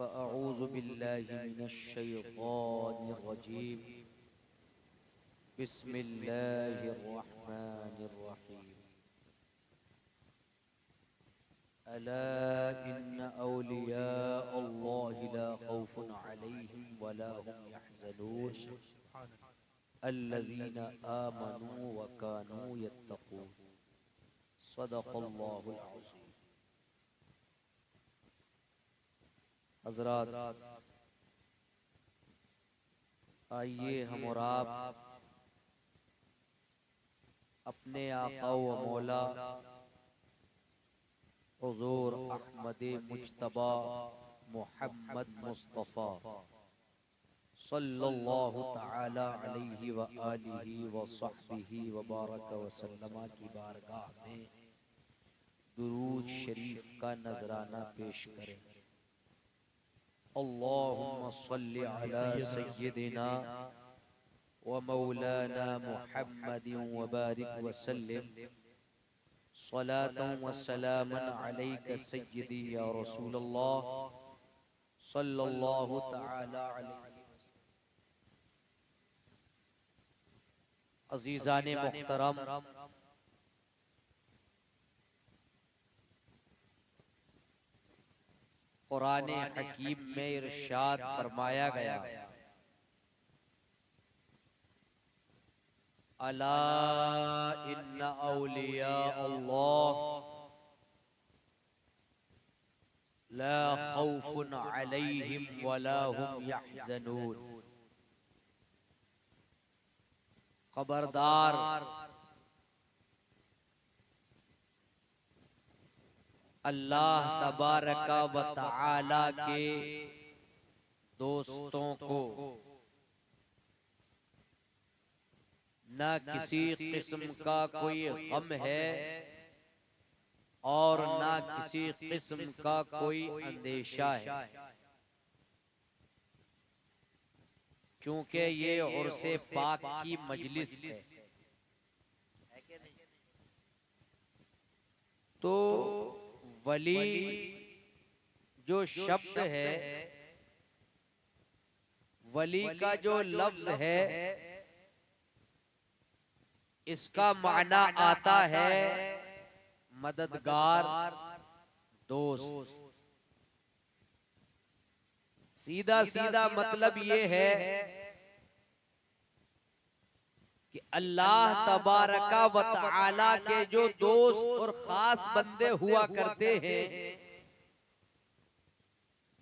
فأعوذ بالله من الشيطان الرجيم. بسم الله الرحمن الرحيم. ألا إن أولياء الله لا خوف عليهم ولا هم يحزنون الذين آمنوا وكانوا يتقون. صدق الله العظيم. حضرات، آئیے ہم اور آپ اپنے آقا و مولا حضور احمد مجتبی محمد مصطفیٰ صلی اللہ تعالی علیہ وآلہ وصحبہ وبارک وسلم کی بارگاہ میں درود شریف کا نذرانہ پیش کریں. اللہم صلی علی سیدنا و مولانا محمد وبارک وسلم صلاة و سلاما علیک سیدی یا رسول اللہ صلی اللہ تعالی علیہ وسلم. عزیزان محترم، قرآن حکیم میں ارشاد فرمایا گیا: الا ان اولیاء اللہ لا خوف علیہم ولا هم یحزنون. خبردار، اللہ تبارک و تعالی کے دوستوں کو نہ کسی قسم کا کوئی غم ہے اور نہ کسی قسم کا کوئی اندیشہ ہے، کیونکہ یہ عرس پاک کی مجلس ہے. تو ولی جو شبد ہے، ولی کا جو لفظ ہے، اس کا معنی آتا ہے مددگار، دوست. سیدھا سیدھا مطلب یہ ہے کہ اللہ تبارک و تعالی کے جو دوست اور خاص بندے ہوا کرتے ہیں،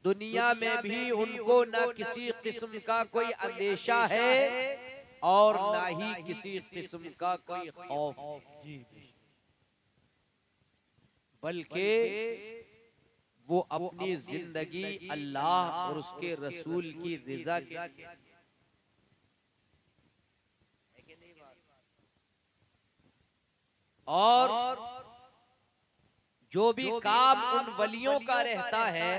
دنیا میں بھی ان کو نہ کسی قسم کا کوئی اندیشہ ہے اور نہ ہی کسی قسم کا کوئی خوف، بلکہ وہ اپنی زندگی اللہ اور اس کے رسول کی رضا کے لیے. اور جو بھی کام ان ولیوں کا رہتا ہے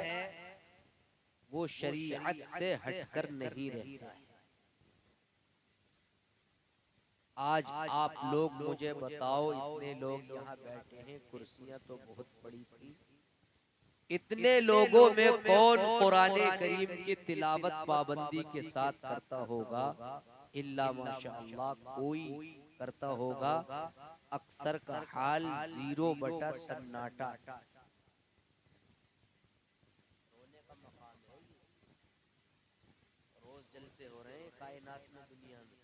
وہ شریعت سے ہٹ کر نہیں رہتا ہے. آج آپ لوگ مجھے بتاؤ، اتنے لوگ یہاں بیٹھے ہیں، کرسیاں تو بہت بڑی تھی، اتنے لوگوں میں کون قرآن کریم کی تلاوت پابندی کے ساتھ کرتا ہوگا؟ الا ماشاءاللہ کوئی کرتا ہوگا. اکثر کا حال 0/سناٹا. روز جلسے ہو رہے ہیں کائنات میں، دنیا میں،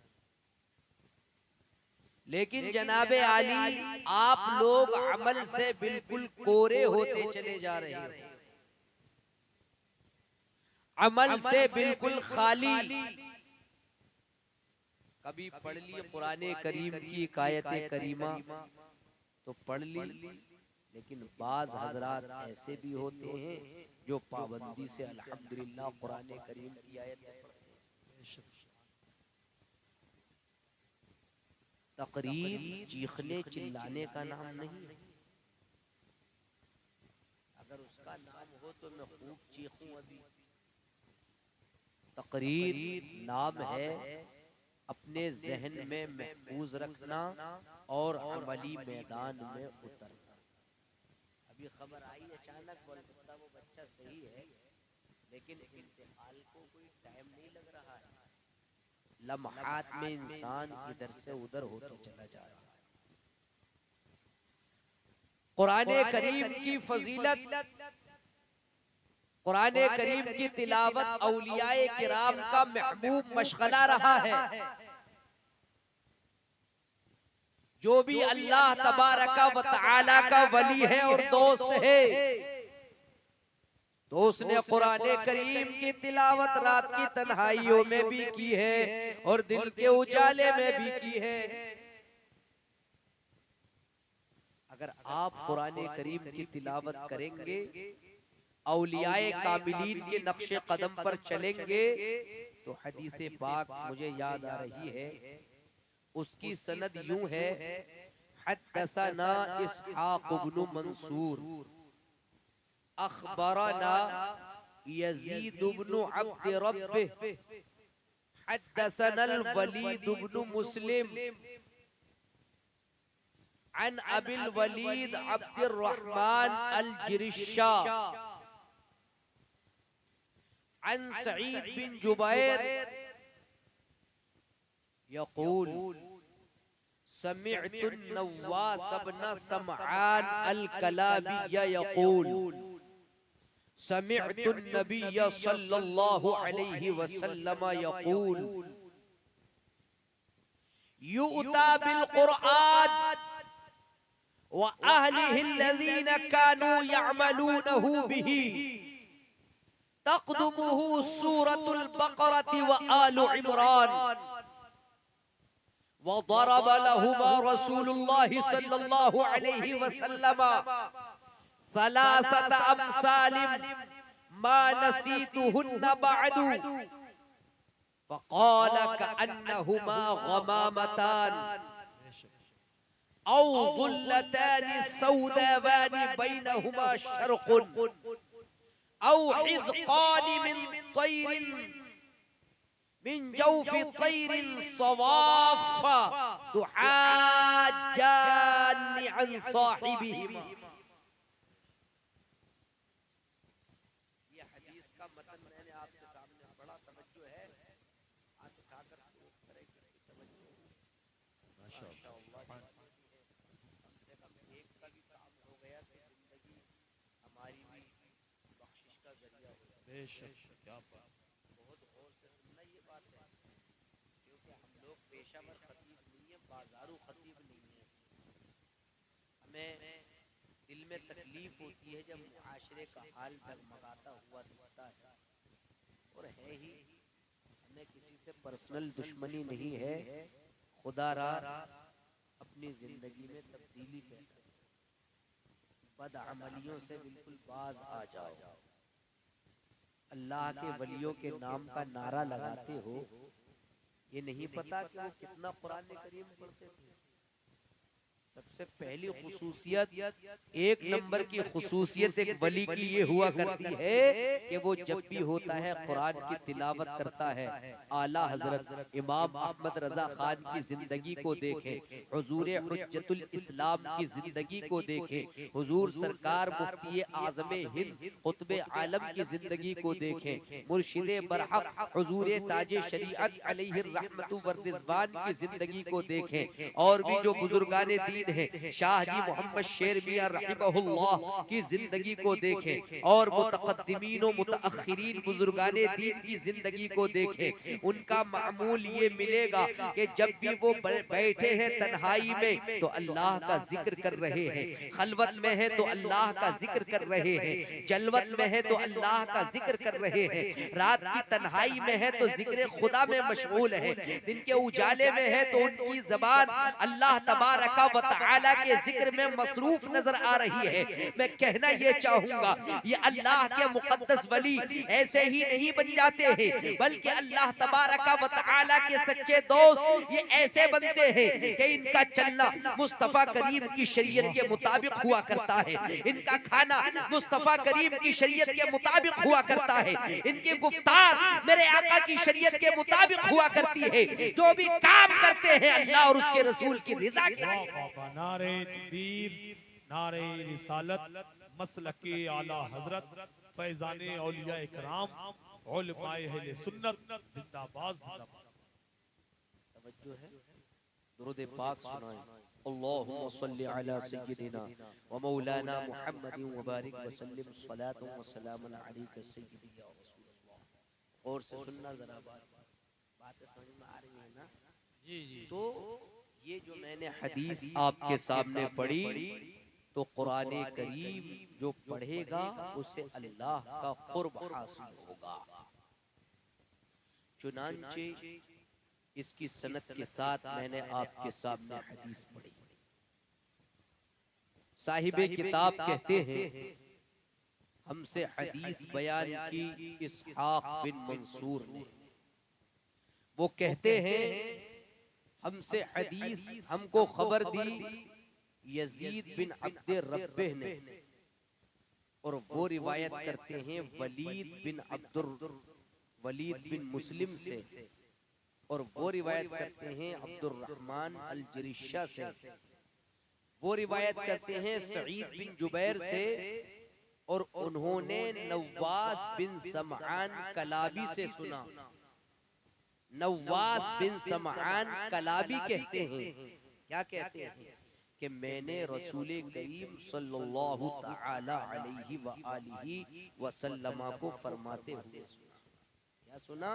لیکن جناب عالی آپ لوگ عمل سے بالکل کورے ہوتے چلے جا رہے ہیں، عمل سے بالکل خالی. کبھی پڑھ لی قرآن کریم کی ایک آیت کریمہ تو پڑھ لی، لیکن بعض حضرات ایسے بھی ہوتے ہیں جو پابندی سے الحمدللہ قرآن کریم کی آیت پڑھتے ہیں. تقریر چیخنے چلانے کا نام نہیں. اگر اس کا نام ہو تو میں خوب چیخوں. ابھی تقریر نام ہے اپنے ذہن میں محفوظ رکھنا اور عملی میدان میں اترنا. ابھی خبر آئی اچانک، البتہ وہ بچہ صحیح ہے، لیکن انتقال کو کوئی ٹائم نہیں لگ رہا ہے، لمحات میں انسان ادھر سے ادھر ہوتا چلا جا رہا ہے۔ قرآن کریم کی فضیلت، قرآن کریم کی تلاوت اولیاء کرام کا محبوب مشغلہ رہا ہے۔ جو بھی اللہ تبارک و تعالی کا ولی ہے اور دوست ہے، تو اس نے قرآن کریم کی تلاوت رات کی تنہائیوں میں بھی کی ہے اور دل کے اجالے میں بھی کی ہے۔ اگر آپ قرآن کریم کی تلاوت کریں گے، اولیاء کاملین کے نقش قدم پر چلیں گے، تو حدیث پاک مجھے یاد آ رہی ہے، اس کی سند یوں ہے: حدثنا اسحاق بن منصور اخبرنا یزید بن عبد ربہ حدثنا الولید بن مسلم عن ابی الولید عبد الرحمن الجرشا عن سعید بن جبیر یقول سمعت النواس بن سمعان الکلابی یقول سمعت النبی صلی اللہ علیہ وسلم یقول یؤتی بالقرآن وأهله الذين كانوا يعملونه به تقدمه سورة البقرة وآل عمران وضرب لهما رسول الله صلى الله عليه وسلم ثلاثة أمثال ما نسيتهن بعد فقال كأنهما غمامتان او ظلتان سوداوان بينهما شرق او حزقان من طير من جوف طير صواف تحاجان عن صاحبهما۔ یہ حدیث کا متن میں نے آپ کے سامنے پڑھا، توجہ ہے؟ ہاتھ اٹھا کر کرے کس کی توجہ؟ ماشاءاللہ، کم سے کم ایک کا بھی کام ہو گیا تو زندگی ہماری بھی بخشش کا ذریعہ ہو جائے۔ بے شک، کیا بات! بہت غور سے سننا یہ بات ہے، کیونکہ ہم لوگ پیشہ ور خطیب نہیں ہیں، بازارو خطیب نہیں ہیں۔ ہمیں دل میں تکلیف ہوتی ہے جب معاشرے کا حال ڈگمگاتا ہوا دکھتا ہے، اور ہے ہی، ہمیں کسی سے پرسنل دشمنی نہیں ہے، خدا را اپنی زندگی میں تبدیلی پیدا کرو، بد عملیوں سے بالکل باز آ جاؤ۔ اللہ کے ولیوں کے نام کا نعرہ لگاتے ہو، یہ نہیں پتا کہ وہ کتنا قرآن کریم پڑھتے تھے؟ سب سے پہلی خصوصیت، ایک نمبر کی خصوصیت ایک ولی کی یہ ہوا کرتی ہے کہ وہ جب بھی ہوتا ہے قرآن کی تلاوت کرتا ہے۔ اعلیٰ حضرت امام احمد رضا خان کی زندگی کو دیکھیں، حضور حجت الاسلام کی زندگی کو دیکھیں، حضور سرکار مفتی اعظم ہند قطب عالم کی زندگی کو دیکھیں، مرشد برحق حضور تاج شریعت علیہ الرحمت والرضوان کی زندگی کو دیکھیں، اور بھی جو بزرگان دین ہیں، شاہ جی محمد شیر میاں رحمہ اللہ کی زندگی کو دیکھیں، اور متقدمین و متاخرین بزرگان دین کی زندگی کو دیکھیں، ان کا معمول یہ ملے گا کہ جب بھی وہ بیٹھے ہیں تنہائی میں تو اللہ کا ذکر کر رہے ہیں، خلوت میں ہے تو اللہ کا ذکر کر رہے ہیں، جلوت میں ہے تو اللہ کا ذکر کر رہے ہیں، رات کی تنہائی میں ہے تو ذکر خدا میں مشغول ہے، دن کے اجالے میں ہے تو ان کی زبان اللہ تبارک و تعالی کے ذکر میں مصروف نظر آ رہی ہے۔ میں کہنا یہ چاہوں گا، یہ اللہ کے مقدس ولی ایسے ہی نہیں بن جاتے ہیں، بلکہ اللہ تبارک و تعالی کے سچے دوست یہ ایسے بنتے ہیں کہ ان کا چلنا مصطفیٰ کریم کی شریعت کے مطابق ہوا کرتا ہے، ان کا کھانا مصطفیٰ کریم کی شریعت کے مطابق ہوا کرتا ہے، ان کی گفتار میرے آقا کی شریعت کے مطابق ہوا کرتی ہے، جو بھی کام کرتے ہیں اللہ اور اس کے رسول کی رضا کے لیے۔ نعرہ تکبیر، نعرہ رسالت، مسلک اعلی حضرت فیضان اولیاء کرام علماء اہل سنت زندہ باد زندہ باد. توجہ ہے. درود پاک سنائیں. اللہم صلی علی سیدنا و مولانا محمد وبارک وسلم صلاۃ و سلام علیک سیدی یا رسول اللہ. اور سے سننا ذرا باتیں سمجھ میں آ رہی ہیں نا. جی جی تو یہ جو میں نے حدیث آپ کے سامنے پڑھی تو قرآن کریم جو پڑھے گا اسے اللہ کا قرب حاصل ہوگا. چنانچہ اس کی سند کے ساتھ میں نے آپ کے سامنے حدیث پڑھی. صاحب کتاب کہتے ہیں ہم سے حدیث بیان کی اسحاق بن منصور نے. وہ کہتے ہیں ہم سے حدیث ہم کو خبر دی یزید بن عبد ربہ نے. اور وہ روایت کرتے ہیں ولید بن مسلم سے. اور وہ روایت کرتے ہیں عبد الرحمن الجریشہ سے. وہ روایت کرتے ہیں سعید بن جبیر سے. اور انہوں نے نواس بن سمعان کلابی سے سنا. نواس بن سمعان کلابی کہتے ہیں کیا کہتے ہیں کہ میں نے رسول کریم صلی اللہ تعالی علیہ وآلہ وسلم کو فرماتے ہوئے سنا. کیا سنا؟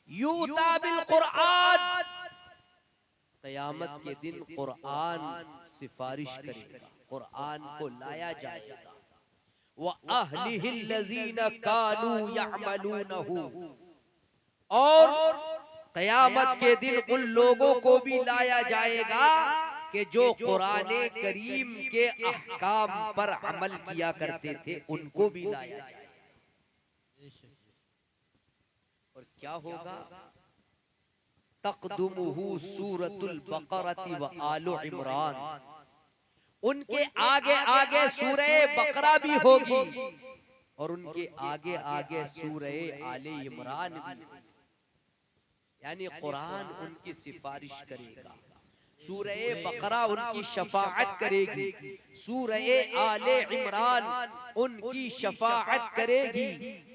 یوتا بالقرآن، قیامت کے دن قرآن سفارش کرے گا، قرآن کو لایا جائے گا. وَأَهْلِهِ الَّذِينَ كَانُوا يَعْمَلُونَهُ، اور قیامت کے دن ان لوگوں کو بھی لایا جائے گا کہ جو قرآن کریم کے احکام پر عمل کیا کرتے تھے ان کو بھی لایا جائے گا. اور کیا ہوگا؟ تقدمہ سورۃ البقرۃ و آل عمران، ان کے آگے آگے سورہ بقرہ بھی ہوگی اور ان کے آگے آگے سورہ آل عمران بھی. یعنی قرآن ان کی سفارش کرے گا، سورہ بقرہ ان کی شفاعت کرے گی، سورہ آل عمران ان کی شفاعت کرے گی.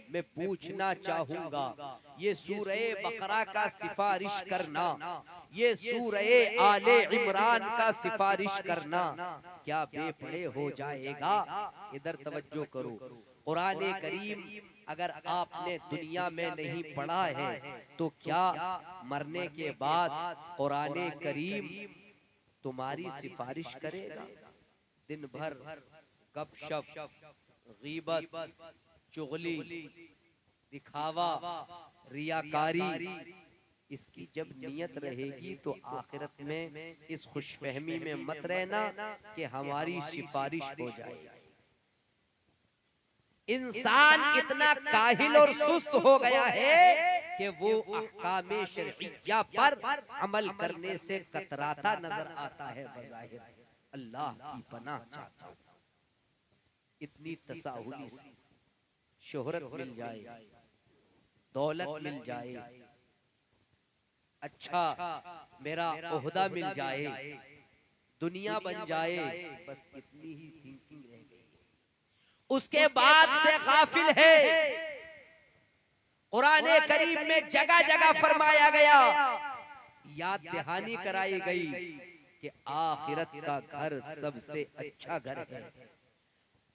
میں پوچھنا چاہوں گا یہ سورہ بقرہ کا سفارش کرنا، یہ سورہ آل عمران کا سفارش کرنا کیا بے پڑے ہو جائے گا؟ ادھر توجہ کرو. قرآن کریم اگر آپ نے دنیا میں نہیں پڑھا ہے تو کیا مرنے کے بعد قرآن کریم تمہاری سفارش کرے گا؟ دن بھر گپ شپ، غیبت، چغلی، دکھاوا، ریاکاری، اس کی جب نیت رہے گی تو آخرت میں اس خوش فہمی میں مت رہنا کہ ہماری سفارش ہو جائے گی. انسان اتنا کاہل اور سست ہو گیا ہے کہ وہ احکام شرعیہ پر عمل کرنے سے کتراتا نظر آتا ہے بظاہر. اللہ کی پناہ چاہتا ہوں. اتنی تساہلی سے شہرت مل جائے، دولت مل جائے، اچھا میرا عہدہ مل جائے، دنیا بن جائے، بس اتنی ہی تھنکنگ رہ گئی. اس کے بعد سے غافل ہے. قرآن کریم میں جگہ جگہ فرمایا گیا، یاد دہانی کرائی گئی کہ آخرت کا گھر سب سے اچھا گھر ہے،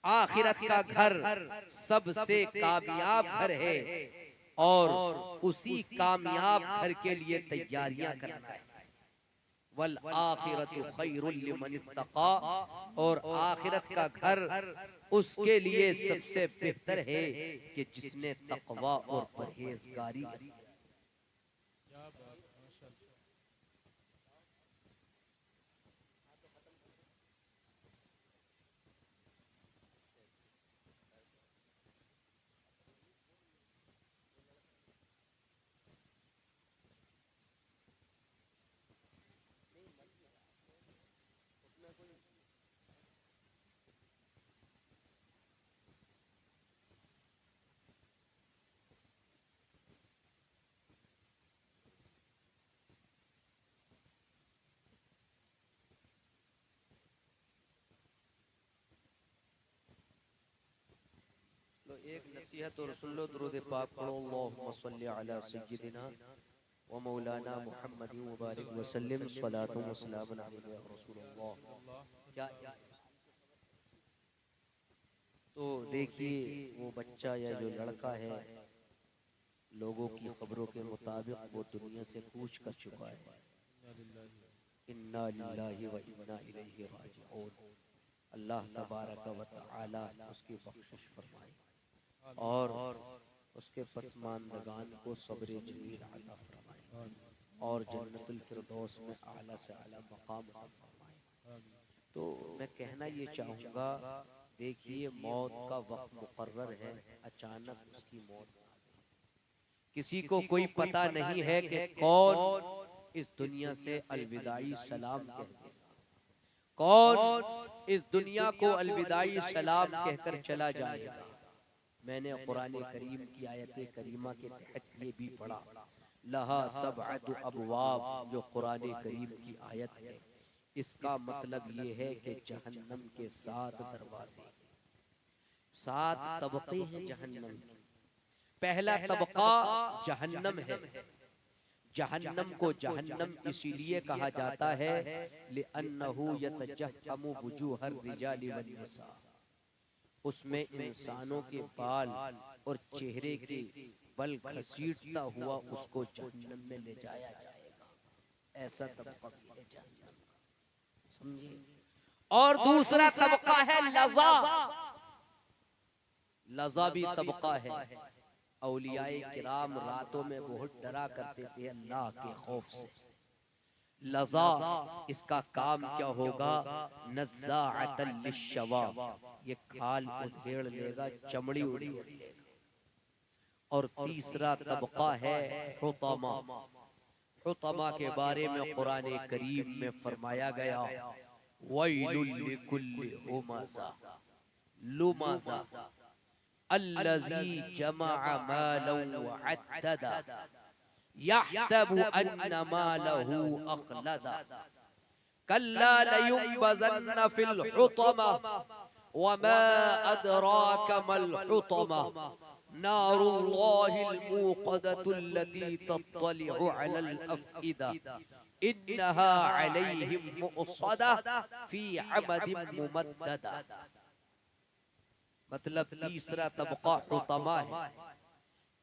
آخرت کا گھر سب سے کامیاب گھر ہے اور اسی کامیاب گھر کے لیے تیاریاں کرنا ہے. وَالْآخِرَةُ خَيْرٌ لِّمَنِ اتَّقَىٰ، اور آخرت کا گھر اس کے لیے سب سے بہتر ہے کہ جس نے تقوی اور پرہیزگاری کی. ایک نصیحت اور سن لو، درود پاک پڑھو، اللہم صلی علی سیدنا و مولانا محمد مبارک وسلم، صلاۃ و سلام علیک یا رسول اللہ. کیا تو دیکھیے وہ بچہ یا جو لڑکا ہے، لوگوں کی خبروں کے مطابق وہ دنیا سے کوچ کر چکا ہے. انا للہ و انا الیہ راجعون. اللہ تبارک و تعالی اس کی بخشش فرمائے اور اس کے پسماندگان کو صبر جمیل عطا فرمائے اور جنت الفردوس میں اعلیٰ سے اعلیٰ مقام عطا فرمائے. تو میں کہنا یہ چاہوں گا، دیکھیے موت کا وقت مقرر ہے، اچانک اس کی موت آ گئی. کسی کو کوئی پتہ نہیں ہے کہ کون اس دنیا سے الوداعی سلام کہہ دے گا، کون اس دنیا کو الوداعی سلام کہہ کر چلا جائے گا. میں نے قرآن کریم کی آیت کریمہ کے تحت یہ بھی پڑھا، لہا سبعۃ ابواب، جو قرآن کریم کی آیت ہے. اس کا مطلب یہ ہے کہ جہنم کے 7 دروازے، 7 طبقے ہیں جہنم کے. پہلا طبقہ جہنم ہے. جہنم کو جہنم اسی لیے کہا جاتا ہے لِأَنَّهُ يَتَجَهَّمُ وُجُوهَ الرِّجَالِ وَالنِّسَاءِ. اس میں انسانوں کے بال اور چہرے کے بل گھسیٹتا ہوا اس کو جہنم میں لے جایا جائے گا. ایسا طبقہ بھی ہے جہنم کا، سمجھے. اور دوسرا طبقہ ہے لظا. لظا بھی طبقہ ہے. اولیاء کرام راتوں میں بہت ڈرا کرتے تھے اللہ کے خوف سے. لظا اس کا کام کیا ہوگا، نزاعۃ للشوا، یہ کھال ادھیڑ لے گا، چمڑی ادھیڑ لے گا. اور تیسرا طبقہ ہے حطمہ. حطمہ کے بارے میں قرآن کریم میں فرمایا گیا وَيْلٌ لِكُلِّ هُمَزَةٍ لُمَزَةٍ الذي جمع مالا وعددا يحسب أن ماله أخلدا كلا لينبذن في الحطمة وما أدراك ما الحطمة نار الله الموقدة التي تطلع على الأفئدة إنها عليهم مؤصدة في عمد ممددة. مطلب تیسرا طبقہ حطمہ ہے.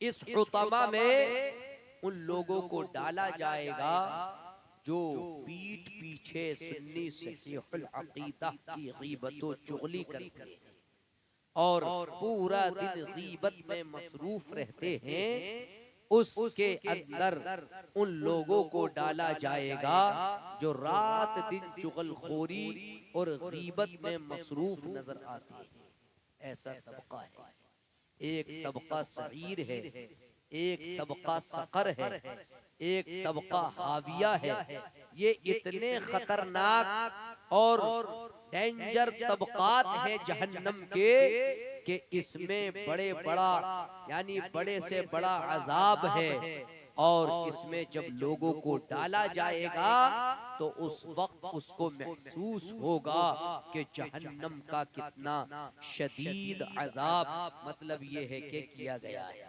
اس حطمہ میں ان لوگوں کو ڈالا جائے گا جو پیٹھ پیچھے سنی صحیح العقیدہ کی غیبت و چغلی کرتے ہیں اور پورا دن غیبت میں مصروف رہتے ہیں. اس کے اندر ان لوگوں کو ڈالا جائے گا جو رات دن چغل خوری اور غیبت میں مصروف نظر آتے ہیں. ایسا طبقہ ہے. ایک طبقہ سعیر ہے، ایک طبقہ سقر ہے، ایک طبقہ حاویہ ہے. یہ اتنے خطرناک اور ڈینجر طبقات ہیں جہنم کے کہ اس میں بڑے سے بڑا عذاب ہے. اور اس میں جب لوگوں کو ڈالا جائے گا تو اس وقت اس کو محسوس ہوگا کہ جہنم کا کتنا شدید عذاب مطلب یہ ہے کہ کیا گیا ہے.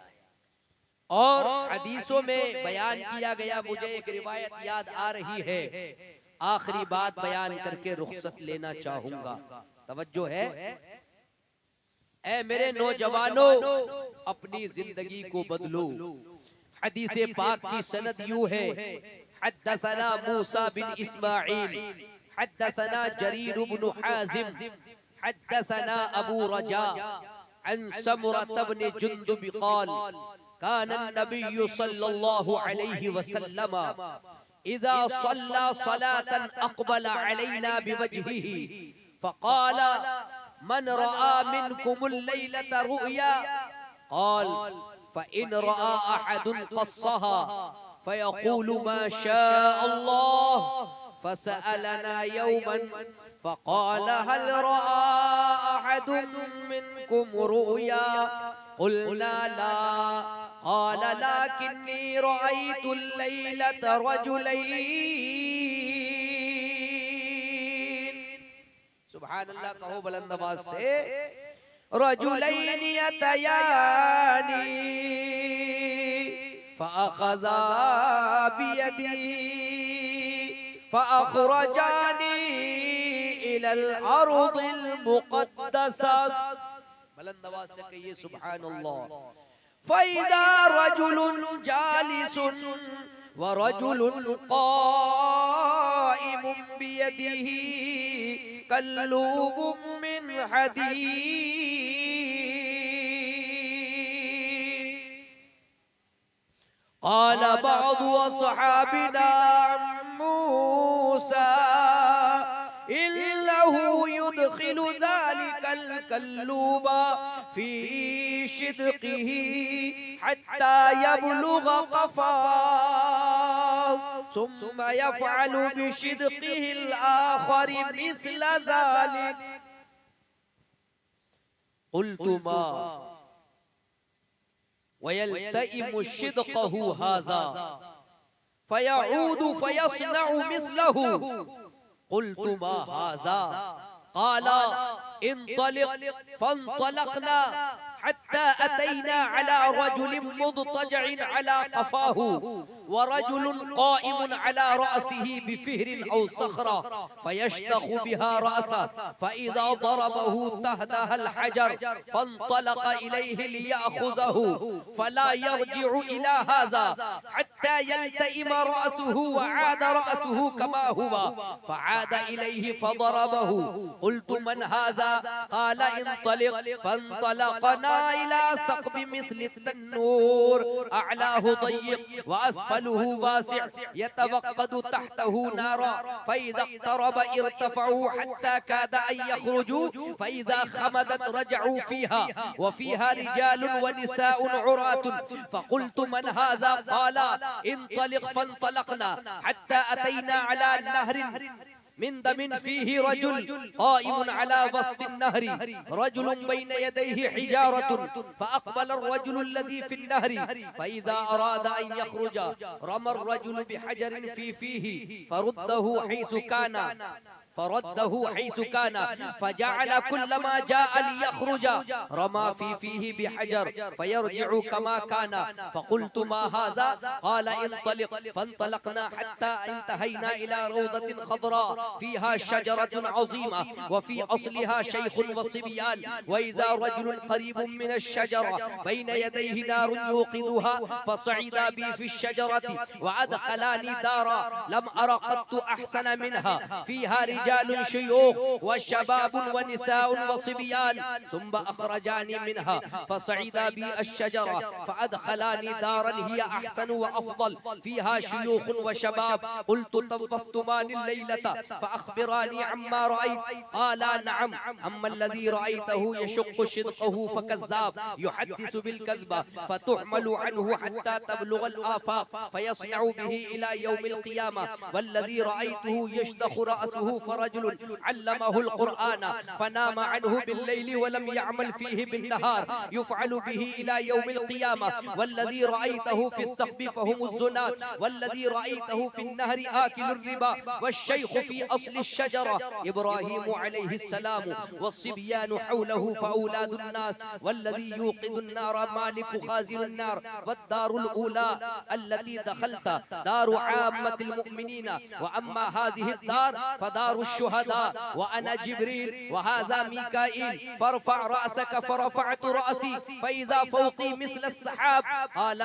اور حدیثوں میں بیان کیا گیا، مجھے ایک روایت یاد آ رہی ہے، آخری بات بیان کر کے رخصت لینا چاہوں گا. توجہ ہے. اے میرے نوجوانوں، اپنی زندگی کو بدلو. حدیث پاک کی سند یوں ہے، حدثنا موسیٰ بن اسماعیل حدثنا جریر بن حازم حدثنا ابو رجاء عن سمرة بن جندب قال كان النبي صلى الله عليه وسلم اذا صلى صلاة اقبل علينا بوجهه فقال من رأى منكم الليلة رؤيا قال فإن رأى أحد قصها فيقول ما شاء الله فسألنا يوما فقال هل رأى أحد منكم رؤيا قلنا لا قال لكني رأيت الليلة رجلين. سبحان اللہ کہو بلند آواز سے. رجلين يتياني فأخذا بيدي فأخرجاني إلى الأرض المقدسة. بلند آواز سے کہیے سبحان اللہ. فإذا رجل جالس ورجل قائم بيده كلوب من حديد. قال بعض أصحابنا موسى إنه يدخل ذلك الكلوب في شدقه حتى يبلغ قفاه ثم يفعل بشدقه الآخر مثل ذلك. قلت ما ويلتئم شدقه هذا فيعود فيصنع مثله. قلت ما هذا؟ قال انطلق. فانطلقنا حتى أتينا على رجل مضطجع على قفاه ورجل قائم على رأسه بفهر أو صخرة فيشتخ بها رأسه فإذا ضربه تهدها الحجر فانطلق إليه ليأخذه فلا يرجع إلى هذا حتى يلتئم رأسه وعاد رأسه كما هو فعاد إليه فضربه. قلت من هذا؟ قال انطلق. فانطلقنا إلى ثقب مثل التنور أعلاه ضيق وأسفله واسع يتوقد تحته نارا فإذا اقترب ارتفعوا حتى كاد أن يخرجوا فإذا خمدت رجعوا فيها وفيها رجال ونساء عراة. فقلت من هذا؟ قال انطلق. فانطلقنا حتى أتينا على نهر من دم فيه رجل قائم على وسط النهر رجل بين يديه حجارة فأقبل الرجل الذي في النهر فإذا أراد أن يخرج رمى الرجل بحجر في فيه فرده حيث كان فجعل كلما جاء ليخرج رمى في فيه بحجر فيرجع كما كان. فقلت ما هذا؟ قال انطلق. فانطلقنا حتى انتهينا إلى روضة خضراء فيها شجرة عظيمة وفي أصلها شيخ وصبيان وإذا رجل قريب من الشجرة بين يديه نار يوقدها فصعد بي في الشجرة وأدخلاني دارا لم أر قط أحسن منها فيها رجال شيوخ وشباب ونساء وصبيان ثم أخرجاني منها فصعد بي الشجرة فأدخلاني دارا هي أحسن وأفضل فيها شيوخ وشباب. قلت طفتمان الليلة فأخبراني عما رأيت. قال نعم. أما الذي رأيته يشق شدقه فكذاب يحدث بالكذب فتحمل عنه حتى تبلغ الآفاق فيصنع به إلى يوم القيامة. والذي رأيته يشدخ رأسه فرجل علمه القرآن فنام عنه بالليل ولم يعمل فيه بالنهار يفعل به إلى يوم القيامة. والذي رأيته في السقف فهم الزنات. والذي رأيته في النهر آكل الربا. والشيخ في أصل الشجرة إبراهيم عليه السلام والصبيان حوله فأولاد الناس. والذي يوقد النار مالك خازن النار. والدار الأولى التي دخلت دار عامة المؤمنين وأما هذه الدار فدار الشهداء وأنا جبريل وهذا ميكائيل. فارفع رأسك. فرفعت رأسي فإذا فوقي مثل السحاب. قال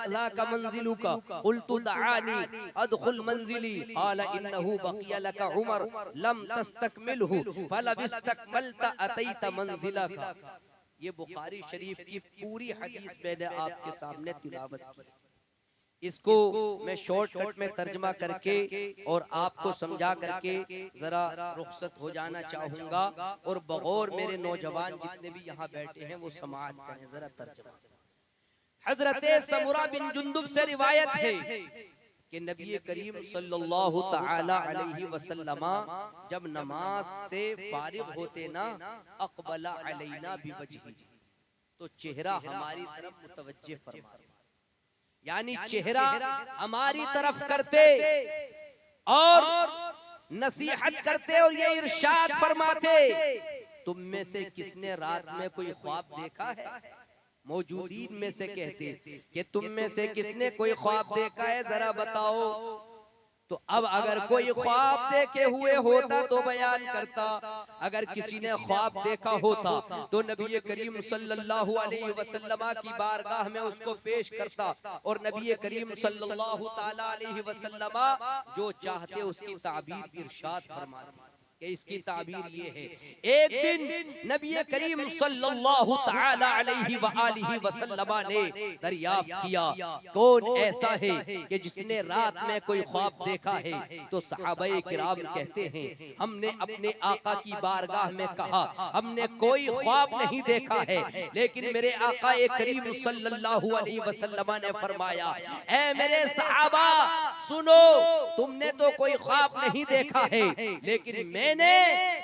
ذاك منزلك. قلت دعاني أدخل منزلي. قال إنه بقي لك عمر لم تستكمله فلو استكملت أتيت منزلك. یہ بخاری شریف کی پوری حدیث میں نے آپ کے سامنے تلاوت کی. اس کو میں شارٹ کٹ میں ترجمہ کر کے اور آپ کو سمجھا کر کے ذرا رخصت ہو جانا چاہوں گا اور بغور میرے نوجوان جتنے بھی یہاں بیٹھے ہیں وہ سماعت کریں. ذرا ترجمہ. حضرت سمرہ بن جندب سے روایت ہے کہ نبی کریم صلی اللہ تعالی علیہ وسلم جب نماز سے فارغ ہوتے نا اقبل علینا بوجہہ تو چہرہ ہماری طرف متوجہ فرماتے یعنی چہرہ ہماری طرف کرتے اور نصیحت کرتے اور یہ ارشاد فرماتے تم میں سے کس نے رات میں کوئی خواب دیکھا ہے؟ موجودین میں سے کہتے کہ تم میں سے کس نے کوئی خواب دیکھا ہے، ذرا بتاؤ۔ تو اب اگر کوئی خواب دیکھے ہوئے ہوتا تو بیان کرتا، اگر کسی نے خواب دیکھا ہوتا تو نبی کریم صلی اللہ علیہ وسلم کی بارگاہ میں اس کو پیش کرتا، اور نبی کریم صلی اللہ تعالی علیہ وسلم جو چاہتے اس کی تعبیر ارشاد فرماتے کہ اس کی تعبیر یہ ہے۔ ایک دن نبی کریم صلی اللہ تعالی علیہ وآلہ وسلم نے دریافت کیا کون ایسا ہے کہ جس نے رات میں کوئی خواب دیکھا ہے؟ تو صحابہ کرام کہتے ہیں ہم نے اپنے آقا کی بارگاہ میں کہا ہم نے کوئی خواب نہیں دیکھا ہے، لیکن میرے آقا کریم صلی اللہ علیہ وسلم نے فرمایا اے میرے صحابہ سنو، تم نے تو کوئی خواب نہیں دیکھا ہے، لیکن میں نے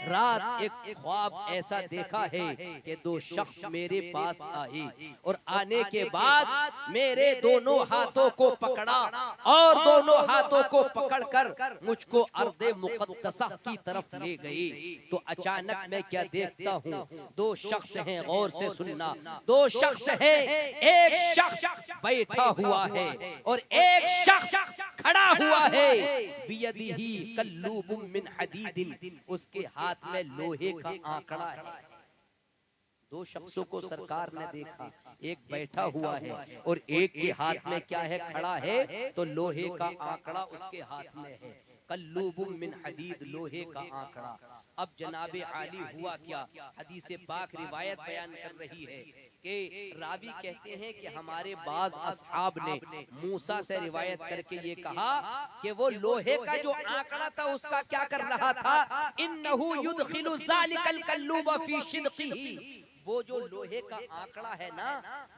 رات ایک خواب ایسا دیکھا ہے کہ دو شخص میرے پاس آئے اور آنے کے بعد میرے دونوں ہاتھوں کو پکڑا اور دونوں ہاتھوں کو پکڑ کر مجھ کو ارض مقدسہ کی طرف لے گئے۔ تو اچانک میں کیا دیکھتا ہوں، دو شخص ہیں، غور سے سننا، دو شخص ہیں، ایک شخص بیٹھا ہوا ہے اور ایک شخص کھڑا ہوا ہے، بیدہ کلوب من حدید، اس کے ہاتھ میں لوہے کا آنکڑا ہے۔ دو شخصوں کو سرکار نے دیکھا، ایک بیٹھا ہوا ہے اور ایک کے ہاتھ میں کیا ہے، کھڑا ہے، تو لوہے کا آنکڑا اس کے ہاتھ میں ہے، کلوب من حدید، لوہے کا آنکڑا۔ اب جناب عالی ہوا کیا، حدیث پاک روایت بیان کر رہی ہے کہ راوی کہتے ہیں کہ ہمارے بعض اصحاب نے موسیٰ سے روایت کر کے یہ کہا کہ وہ لوہے کا جو آنکڑا تھا اس کا کیا کر رہا تھا، انہو یدخل ذالک الکلوب فی شدقہ، وہ جو لوہے کا آنکڑا ہے نا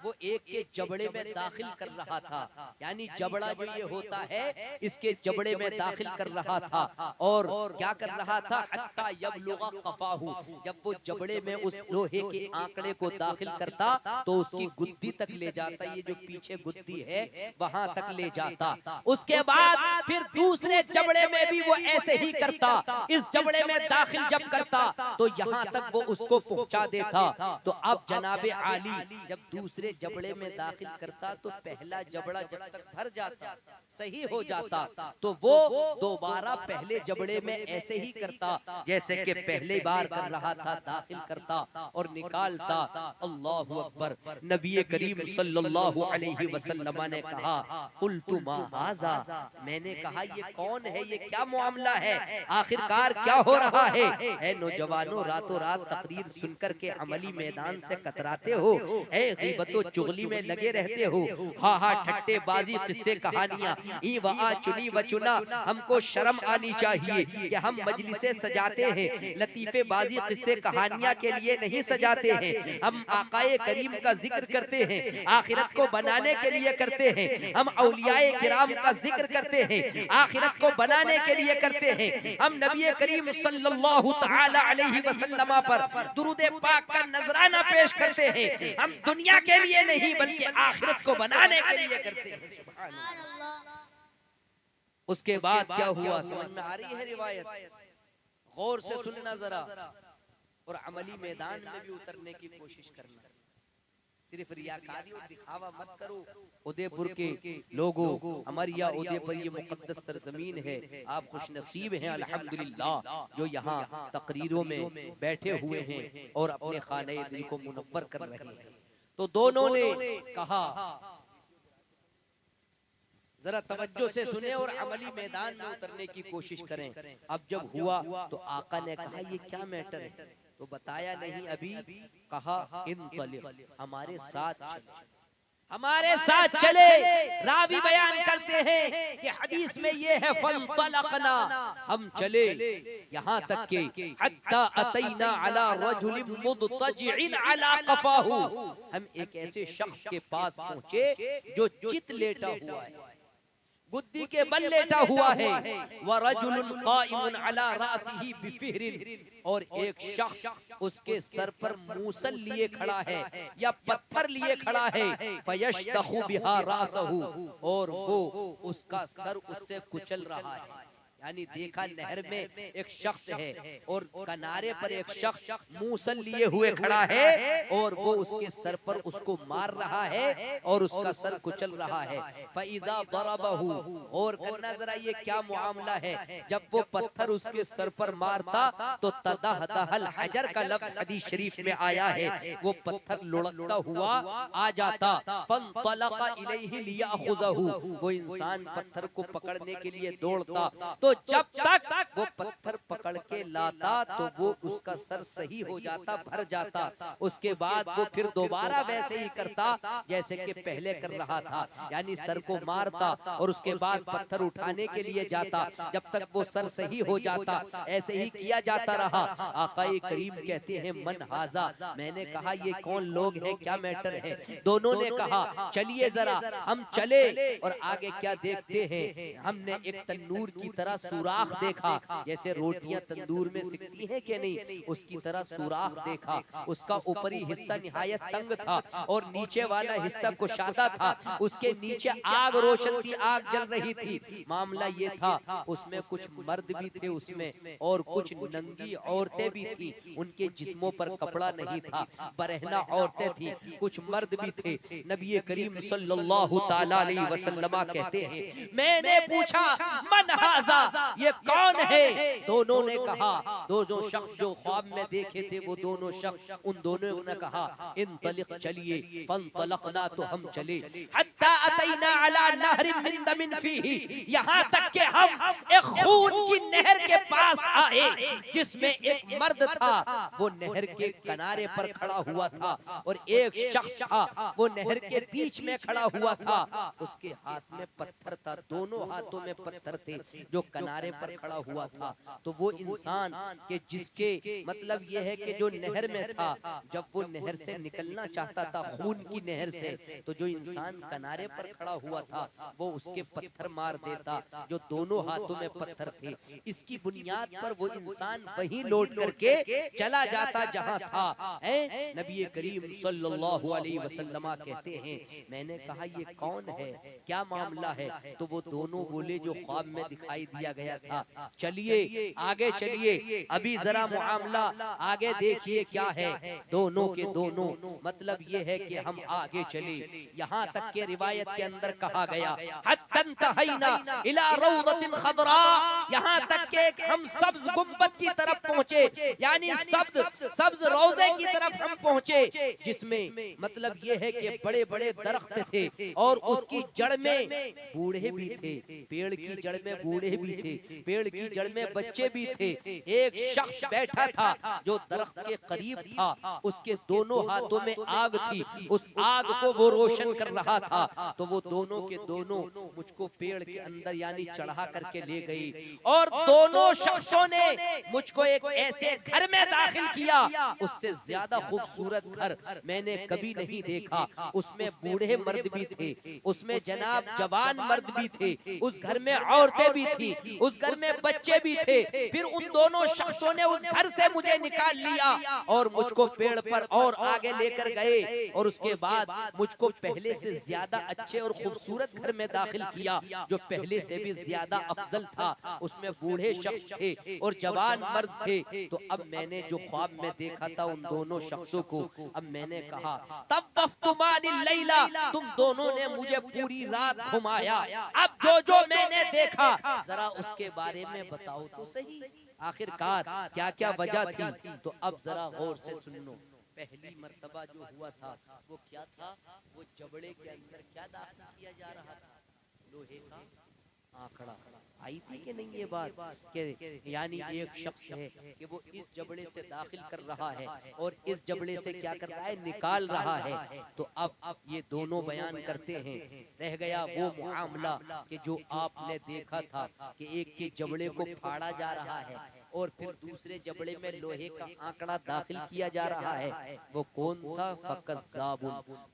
وہ ایک کے جبڑے میں داخل کر رہا تھا، یعنی جبڑا جو یہ ہوتا ہے اس کے جبڑے میں داخل کر رہا تھا، اور کیا کر رہا تھا، حتی یبلغ قفاہو، جب وہ جبڑے میں اس لوہے کے آنکڑے کو داخل کرتا تو اس کی گدی تک لے جاتا، یہ جو پیچھے گدی ہے وہاں تک لے جاتا، اس کے بعد پھر دوسرے جبڑے میں بھی وہ ایسے ہی کرتا، اس جبڑے میں داخل جب کرتا تو یہاں تک وہ اس کو پہنچا دیتا۔ تو اب جناب عالی جب دوسرے جبڑے میں داخل کرتا تو پہلا جبڑا جب تک بھر جاتا، صحیح ہو جاتا، تو وہ دوبارہ پہلے جبڑے میں ایسے ہی کرتا جیسے کہ پہلے بار کر رہا تھا، داخل کرتا اور نکالتا۔ اللہ اکبر، نبی کریم صلی اللہ علیہ وسلم نے کہا قلت ما ھذا، میں نے کہا یہ کون ہے، یہ کیا معاملہ ہے، آخر کار کیا ہو رہا ہے؟ اے نوجوانوں، راتوں رات تقریر سن کر کے عملی میدان سے کتراتے ہو، اے غیبت و چغلی میں لگے رہتے ہو، ہاں ہاں ٹھٹے بازی قصے کہانیاں ای وہاں چنی وچنا، ہم کو شرم آنی چاہیے کہ ہم مجلسیں سجاتے ہیں، لطیفے بازی قصے کہانیاں کے لیے نہیں سجاتے ہیں، ہم آقا کریم کا ذکر کرتے ہیں، آخرت کو بنانے کے لیے کرتے ہیں، ہم اولیاء کرام کا ذکر کرتے ہیں، آخرت کو بنانے کے لیے کرتے ہیں، ہم نبی کریم صلی اللہ تعالی علیہ وسلم پر درود پاک کا نذرانہ پیش کرتے ہیں، ہم دنیا کے لیے نہیں بلکہ آخرت کو بنانے کے لیے کرتے ہیں۔ سبحان اللہ۔ اس کے بعد کیا ہوا، سمجھ میں آ رہی ہے روایت، غور سے سننا ذرا اور عملی میدان میں بھی اترنے کی کوشش کرنا، صرف ریاکاری اور دکھاوا مت کرو۔ ادے پور کے لوگوں، ہماری یہ ادے پر یہ مقدس سرزمین ہے، آپ خوش نصیب ہیں الحمدللہ جو یہاں تقریروں میں بیٹھے ہوئے ہیں اور اپنے خانہ دل کو منور کر رہے ہیں۔ تو دونوں نے کہا، ذرا توجہ سے سنیں اور عملی میدان میں اترنے کی کوشش کریں۔ اب جب ہوا تو آقا نے کہا یہ کیا میٹر ہے، تو بتایا نہیں ابھی، کہا انطلق، ہمارے ساتھ چلے، ہمارے ساتھ چلے۔ راوی بیان کرتے ہیں کہ حدیث میں یہ ہے فانطلقنا، ہم چلے یہاں تک کہ حتی اتینا علی رجل مضطجع علی قفاہ، ہم ایک ایسے شخص کے پاس پہنچے جو چت لیٹا ہوا ہے، گدی کے بل لیٹا ہوا ہے، وَرَجُلٌ قَائِمٌ عَلَى رَأْسِهِ بِفِهْرٍ، اور ایک شخص اس کے سر پر موصل لیے کھڑا ہے یا پتھر لیے کھڑا ہے، فَيَشْتَخُ بِهَا رَأْسَهُ، اور وہ اس کا سر اس سے کچل رہا ہے، یعنی دیکھا نہر میں ایک شخص ہے اور کنارے پر ایک شخص موصل لیے ہوئے کھڑا ہے اور وہ اس کے سر پر اس کو مار رہا ہے اور اس کا سر کچل رہا ہے. فَإِذَا ضَرَبَهُ، اور کرنا ذرا یہ کیا معاملہ ہے، جب وہ پتھر اس کے سر پر مارتا تو تَدَحْدَحَ الْحَجَرَ کا لفظ حدیث شریف میں آیا ہے، وہ پتھر لڑکتا ہوا آ جاتا. فَانْطَلَقَ إِلَيْهِ لِيَأْخُذَهُ، وہ انسان پتھر کو پکڑنے کے لیے دوڑتا تو جب تک وہ پتھر پکڑ کے لاتا تو وہ اس کا سر صحیح ہو جاتا، بھر جاتا. اس کے بعد وہ پھر دوبارہ ویسے ہی کرتا جیسے کہ پہلے کر رہا تھا، یعنی سر کو مارتا اور اس کے بعد پتھر اٹھانے کے لیے جاتا جب تک وہ سر صحیح ہو جاتا. ایسے ہی کیا جاتا رہا. آقا کریم کہتے ہیں من ہاذا، میں نے کہا یہ کون لوگ ہیں، کیا میٹر ہے؟ دونوں نے کہا چلیے ذرا ہم چلے اور آگے کیا دیکھتے ہیں. ہم نے ایک تنور کی طرح سوراخ دیکھا، جیسے روٹیاں تندور میں سکتی ہیں کہ نہیں، اس کی طرح سوراخ دیکھا. اس کا اوپری حصہ نہایت تنگ تھا اور نیچے والا حصہ کشادہ تھا. اس کے نیچے آگ روشن تھی، آگ جل رہی تھی. معاملہ یہ تھا اس میں کچھ مرد بھی تھے اس میں اور کچھ ننگی عورتیں بھی تھی. ان کے جسموں پر کپڑا نہیں تھا، برہنہ عورتیں تھی، کچھ مرد بھی تھے. نبی کریم صلی اللہ تعالی علیہ وسلم کہتے ہیں میں نے پوچھا من ہاذا، یہ کون ہے؟ دونوں نے کہا، دونوں شخص جو خواب میں دیکھے تھے وہ دونوں شخص، ان دونوں نے کہا انطلق چلیے. فانطلقنا، تو ہم چلے. حتی اتینا علی نہر من دم فیہ، یہاں تک کہ ہم ایک خون کی نہر کے پاس آئے جس میں ایک مرد تھا، وہ نہر کے کنارے پر کھڑا ہوا تھا اور ایک شخص تھا وہ نہر کے بیچ میں کھڑا ہوا تھا. اس کے ہاتھ میں پتھر تھا، دونوں ہاتھوں میں پتھر تھے جو کنارے پر کھڑا ہوا تھا. تو وہ انسان کہ جس کے مطلب یہ ہے کہ جو نہر میں تھا، جب وہ نہر سے نکلنا چاہتا تھا خون کی نہر سے، تو جو انسان کنارے پر کھڑا ہوا تھا وہ اس کے پتھر مار دیتا جو دونوں ہاتھوں میں پتھر تھے. اس کی بنیاد پر وہ انسان وہیں لوٹ کر کے چلا جاتا جہاں تھا. نبی کریم صلی اللہ علیہ وسلم کہتے ہیں میں نے کہا یہ کون ہے، کیا معاملہ ہے؟ تو وہ دونوں بولے جو خواب میں دکھائی دیا گیا تھا چلیے آگے چلیے، ابھی ذرا معاملہ آگے دیکھیے کیا ہے. دونوں کے دونوں مطلب یہ ہے کہ ہم آگے چلے. یہاں تک کہ روایت کے اندر کہا گیا حتی انتہینا الی روضۃ خضراء، یہاں تک کہ ہم سبز گنبد کی طرف پہنچے، یعنی سبز روضے کی طرف ہم پہنچے جس میں مطلب یہ ہے کہ بڑے بڑے درخت تھے اور اس کی جڑ میں بوڑھے بھی تھے، پیڑ کی جڑ میں بوڑھے بھی تھے، پیڑ کی جڑ میں بچے بھی تھے. ایک شخص بیٹھا تھا جو درخت کے قریب تھا، اس کے دونوں ہاتھوں میں آگ تھی، اس آگ کو وہ روشن کر رہا تھا. تو وہ دونوں کے دونوں مجھ کو پیڑ کے اندر یعنی چڑھا کر کے لے گئی اور دونوں شخصوں نے مجھ کو ایک ایسے گھر میں داخل کیا، اس سے زیادہ خوبصورت گھر میں نے کبھی نہیں دیکھا. اس میں بوڑھے مرد بھی تھے، اس میں جناب جوان مرد بھی تھے، اس گھر میں عورتیں بھی تھی، اس گھر میں بچے بھی تھے. پھر ان دونوں شخصوں نے اس گھر سے مجھے نکال لیا اور مجھ کو پیڑ پر اور آگے لے کر گئے اور اس کے بعد مجھ کو پہلے سے زیادہ اچھے اور خوبصورت گھر میں داخل کیا جو پہلے سے بھی زیادہ افضل تھا. اس میں بوڑھے شخص تھے اور جوان مرد تھے. تو اب میں نے جو خواب میں دیکھا تھا ان دونوں شخصوں کو، اب میں نے کہا طوفتمان اللیلہ، تم دونوں نے مجھے پوری رات گھمایا، اب جو میں نے دیکھا ذرا اس کے بارے میں بتاؤ تو صحیح، آخر کار کیا کیا وجہ تھی. تو اب ذرا غور سے سن لو. پہلی مرتبہ جو ہوا تھا وہ کیا تھا، وہ جبڑے کے اندر کیا داخل کیا جا رہا تھا، لوہے کا آنکڑا. آئی تھی کہ نہیں یہ بات کہ یعنی ایک شخص ہے کہ وہ اس جبڑے سے داخل کر رہا ہے اور اس جبڑے سے کیا کر رہا ہے، نکال رہا ہے. تو اب یہ دونوں بیان کرتے ہیں رہ گیا وہ معاملہ کہ جو آپ نے دیکھا تھا کہ ایک کے جبڑے کو پھاڑا جا رہا ہے اور پھر دوسرے جبڑے میں لوہے کا آنکڑا داخل کیا جا رہا ہے. وہ کون تھا؟ فکذاب.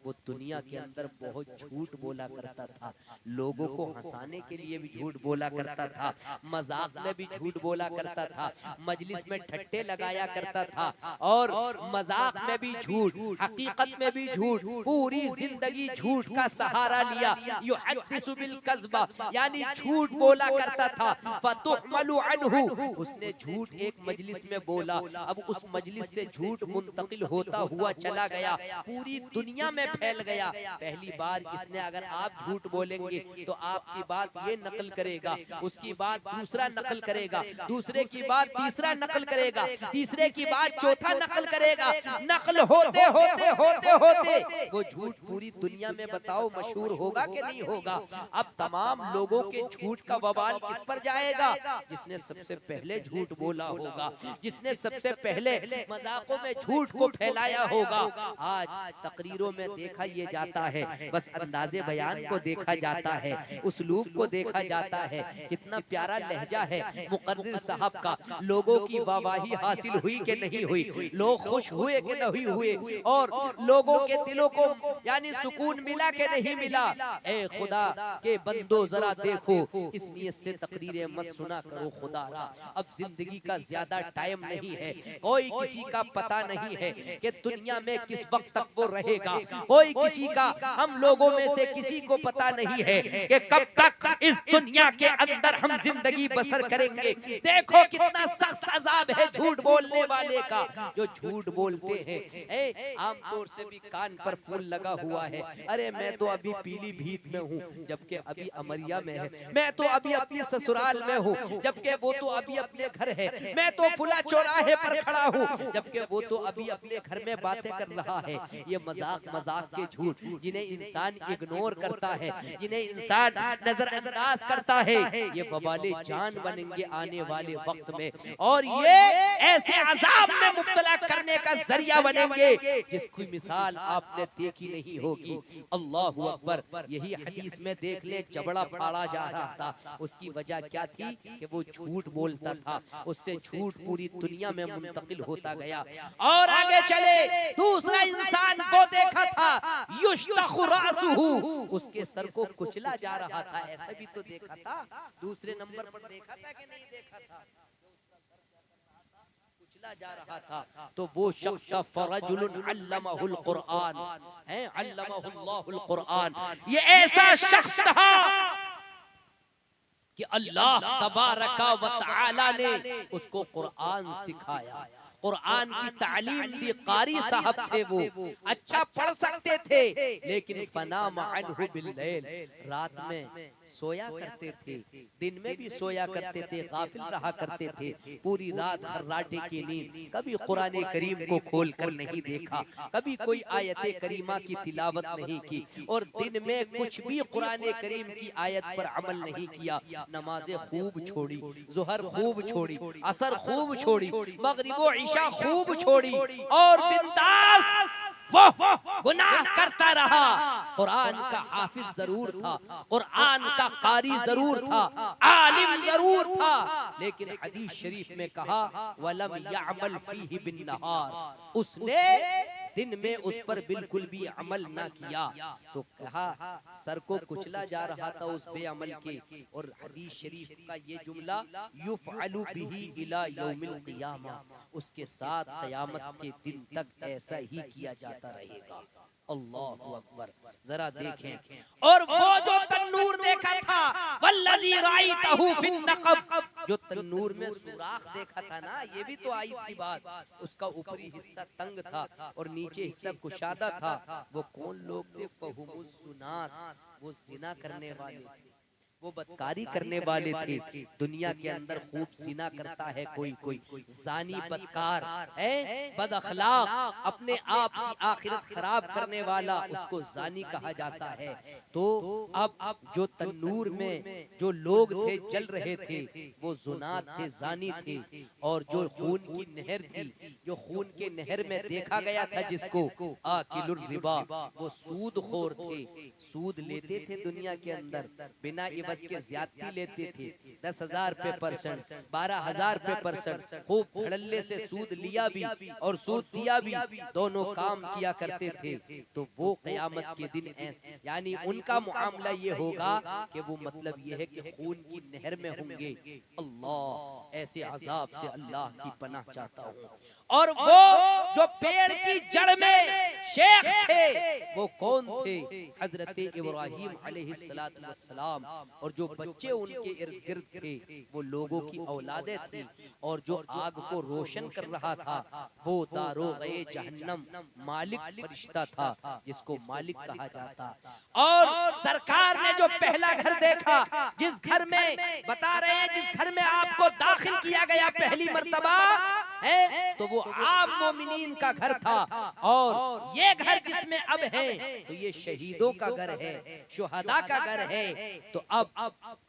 وہ دنیا کے اندر بہت جھوٹ بولا کرتا تھا، لوگوں کو ہنسانے کے لیے بھی جھوٹ بولا کرتا تھا، مذاق میں بھی جھوٹ بولا کرتا تھا، مجلس میں ٹھٹے لگایا کرتا تھا، اور مذاق میں بھی جھوٹ، حقیقت میں بھی جھوٹ، پوری زندگی جھوٹ کا سہارا لیا. یحدث بالکذب، یعنی جھوٹ بولا کرتا تھا. فتحمل عنہ، اس نے جھوٹ ایک مجلس میں بولا، اب اس مجلس سے جھوٹ منتقل ہوتا ہوا چلا گیا، پوری دنیا میں پھیل گیا. پہلی بار اس نے اگر آپ جھوٹ بولیں گے تو آپ کی بات یہ نقل کرے گا، اس کی بات دوسرا نقل کرے گا، دوسرے کی بات تیسرا نقل کرے گا، تیسرے کی بات چوتھا نقل کرے گا. نقل ہوتے ہوتے ہوتے ہوتے وہ جھوٹ پوری دنیا میں بتاؤ مشہور ہوگا کہ نہیں ہوگا؟ اب تمام لوگوں کے جھوٹ کا وبال کس پر جائے گا؟ جس نے سب سے پہلے جھوٹ بولا ہوگا، جس نے سب سے پہلے مذاقوں میں جھوٹ کو پھیلایا ہوگا. آج تقریروں میں دیکھا یہ جاتا ہے، بس انداز بیان کو دیکھا جاتا ہے، اسلوب کو دیکھا جاتا ہے، کتنا پیارا لہجہ ہے مقرر صاحب کا، لوگوں کی واہواہی حاصل ہوئی کہ نہیں ہوئی، لوگ خوش ہوئے کہ نہیں ہوئے، اور لوگوں کے دلوں کو یعنی سکون ملا کہ نہیں ملا. اے خدا کے بندو ذرا دیکھو، اس نیت سے تقریریں مت سنا کرو خدا را. اب زندگی کا زیادہ ٹائم نہیں ہے، کوئی کسی کا پتہ نہیں ہے کہ دنیا میں کس وقت تک وہ رہے گا، کوئی کسی کا ہم لوگوں میں سے کسی کو پتہ نہیں ہے کہ کب تک اس دنیا کے اندر ہم زندگی بسر کریں گے. دیکھو کتنا سخت عذاب ہے جھوٹ بولنے والے کا. جو جھوٹ بولتے ہیں عام طور سے بھی کان پر پھول لگا ہوا ہے، ارے میں تو ابھی پیلی بھیت میں ہوں جبکہ ابھی امریا میں ہے، میں تو ابھی اپنی سسرال میں ہوں جبکہ وہ تو ابھی اپنے گھر ہے، میں تو فلاں چوراہے پر کھڑا ہوں جبکہ وہ تو ابھی اپنے گھر میں باتیں کر رہا ہے. یہ مذاق کے جھوٹ جنہیں انسان اگنور کرتا ہے، جنہیں انسان نظر انداز کرتا ہے، یہ وبال جان بنیں گے آنے والے وقت میں، اور یہ ایسے عذاب میں مبتلا کرنے کا ذریعہ بنیں گے جس کی مثال آپ نے دیکھی نہیں ہوگی. اللہ اکبر. یہی حدیث میں دیکھ لیں جبڑا پھاڑا جا رہا تھا، اس کی وجہ کیا تھی کہ وہ جھوٹ بولتا تھا، اس سے جھوٹ پوری دنیا میں منتقل ہوتا گیا. اور آگے چلے دوسرا انسان وہ دیکھا تھا یشتخ راسہ، اس کے سر کو کچلا جا رہا تھا. ایسا بھی تو دیکھا تھا. دوسرے نمبر پر دیکھا تھا کہ نہیں دیکھا تھا؟ کچلا جا رہا تھا. تو وہ شخص کا فرجل علمہ القرآن ہے، علمہ اللہ القرآن. یہ ایسا شخص تھا کہ اللہ تبارک و تعالی نے اس کو قرآن سکھایا، قرآن کی تعلیم دی. قاری صاحب تھے، وہ اچھا پڑھ سکتے تھے، لیکن فنام عنہ باللیل، رات میں سویا کرتے تھے، دن میں بھی سویا کرتے تھے، غافل رہا کرتے تھے، پوری رات خراٹے کی نیند. کبھی قرآن کریم کو کھول کر نہیں دیکھا، کبھی کوئی آیت کریمہ کی تلاوت نہیں کی، اور دن میں کچھ بھی قرآن کریم کی آیت پر عمل نہیں کیا. نمازیں خوب چھوڑی، ظہر خوب چھوڑی، عصر خوب چھوڑی، مغرب و عشاء خوب چھوڑی، اور بنداس وہ گناہ کرتا رہا. قرآن کا حافظ ضرور تھا، قرآن کا قاری ضرور تھا، عالم ضرور تھا، لیکن حدیث شریف میں کہا وَلَمْ يَعْمَلْ فِيهِ بِالنَّهَارِ، اس نے دن میں اس پر بالکل بھی عمل نہ کیا. تو کہا سر کو کچلا جا رہا تھا اس بے عمل کے. اور حدیث شریف کا یہ جملہ یفعل بہ الی یوم القیامہ، اس کے ساتھ قیامت کے دن تک ایسا ہی کیا جاتا رہے گا. اللہ اکبر. ذرا دیکھیں، اور وہ جو تنور دیکھا تھا والذی رأیتہ فی النقب، جو تنور میں سوراخ دیکھا تھا نا، یہ بھی تو آئی تھی بات، اس کا اوپری حصہ تنگ تھا اور نیچے حصہ کشادہ تھا. وہ کون لوگ تھے؟ فہم الزنات، وہ زنا کرنے والے تھے، وہ بدکاری کرنے والے تھے. دنیا کے اندر خوب زنا کرتا ہے کوئی زانی بدکار ہے، بد اخلاق، اپنے آپ کی آخرت خراب کرنے والا، اس کو زانی کہا جاتا ہے. تو اب جو تنور میں جو لوگ تھے جل رہے تھے وہ زنات تھے، زانی تھے، اور جو خون کی نہر تھی، جو خون کے نہر میں دیکھا گیا تھا جس کو آکل الربا، وہ سود خور تھے، سود لیتے تھے دنیا کے اندر، بنا عوض کے زیادتی لیتے تھے، 10,000 پہ پرسنٹ، 12,000 پہ پرسنٹ، خوب دھڑلے سے سود لیا بھی اور سود دیا بھی، دونوں کام کیا کرتے تھے۔ تو وہ قیامت کے دن یعنی ان کا معاملہ یہ ہوگا کہ وہ مطلب یہ ہے کہ خون کی نہر میں ہوں گے۔ اللہ، ایسے عذاب سے اللہ کی پناہ چاہتا ہوں۔ اور وہ جو پیڑ کی جڑ میں شیخ تھے وہ کون تھے؟ حضرت ابراہیم علیہ السلام، اور جو بچے ان کے ارد گرد تھے وہ لوگوں کی اولادیں تھیں، اور جو آگ کو روشن کر رہا تھا وہ داروغ جہنم مالک فرشتہ تھا جس کو مالک کہا جاتا۔ اور سرکار نے جو پہلا گھر دیکھا، جس گھر میں بتا رہے ہیں جس گھر میں آپ کو داخل کیا گیا پہلی مرتبہ ہے تو وہ عام مومنین کا گھر تھا، اور یہ گھر جس میں اب ہے تو یہ شہیدوں کا گھر ہے، شہداء کا گھر ہے۔ تو اب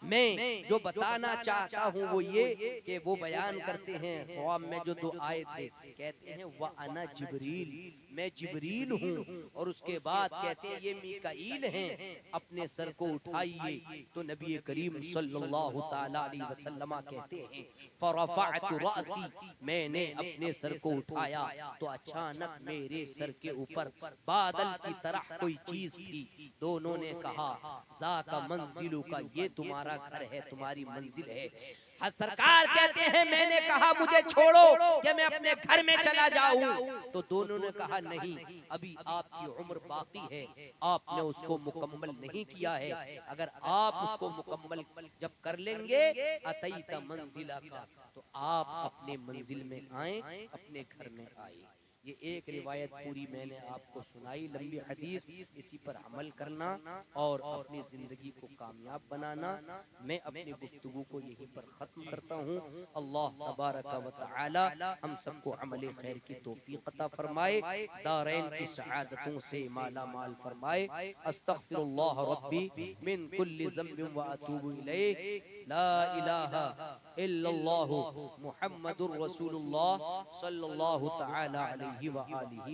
میں جو بتانا چاہتا ہوں وہ یہ کہ وہ بیان کرتے ہیں قوام میں جو دو آئے تھے، کہتے ہیں وَأَنَا جبریل، میں جبریل ہوں، اور اس کے بعد کہتے ہیں یہ میکائیل ہیں، اپنے سر کو اٹھائیے۔ تو نبی کریم صلی اللہ تعالی علیہ وسلم کہتے ہیں فَرَفَعْتُ رَأْسِي، میں نے اپنے سر کو اٹھایا تو اچانک میرے سر کے اوپر بادل کی طرح کوئی چیز تھی۔ دونوں نے کہا ذَاكَ مَنزِلُكَ، یہ تمہارا گھر ہے، تمہاری منزل ہے۔ سرکار کہتے ہیں میں نے کہا مجھے چھوڑو کہ میں اپنے گھر میں چلا جاؤں، تو دونوں نے کہا نہیں، ابھی آپ کی عمر باقی ہے، آپ نے اس کو مکمل نہیں کیا ہے، اگر آپ اس کو مکمل جب کر لیں گے اتیت منزلہ کا، تو آپ اپنے منزل میں آئیں، اپنے گھر میں آئیں۔ یہ ایک روایت پوری میں نے آپ کو سنائی، لمبی حدیث، اسی پر عمل کرنا اور اپنی زندگی کو کامیاب بنانا۔ میں اپنی گفتگو کو یہیں پر ختم کرتا ہوں۔ اللہ تبارک و تعالی ہم سب کو عمل خیر کی توفیق عطا فرمائے، دارین کی سعادتوں سے مالا مال فرمائے۔ استغفر اللہ ربی من کل ذنب و اتوب الیہ، لا الہ الا اللہ محمد الرسول اللہ صلی اللہ تعالی علیہ وآلہ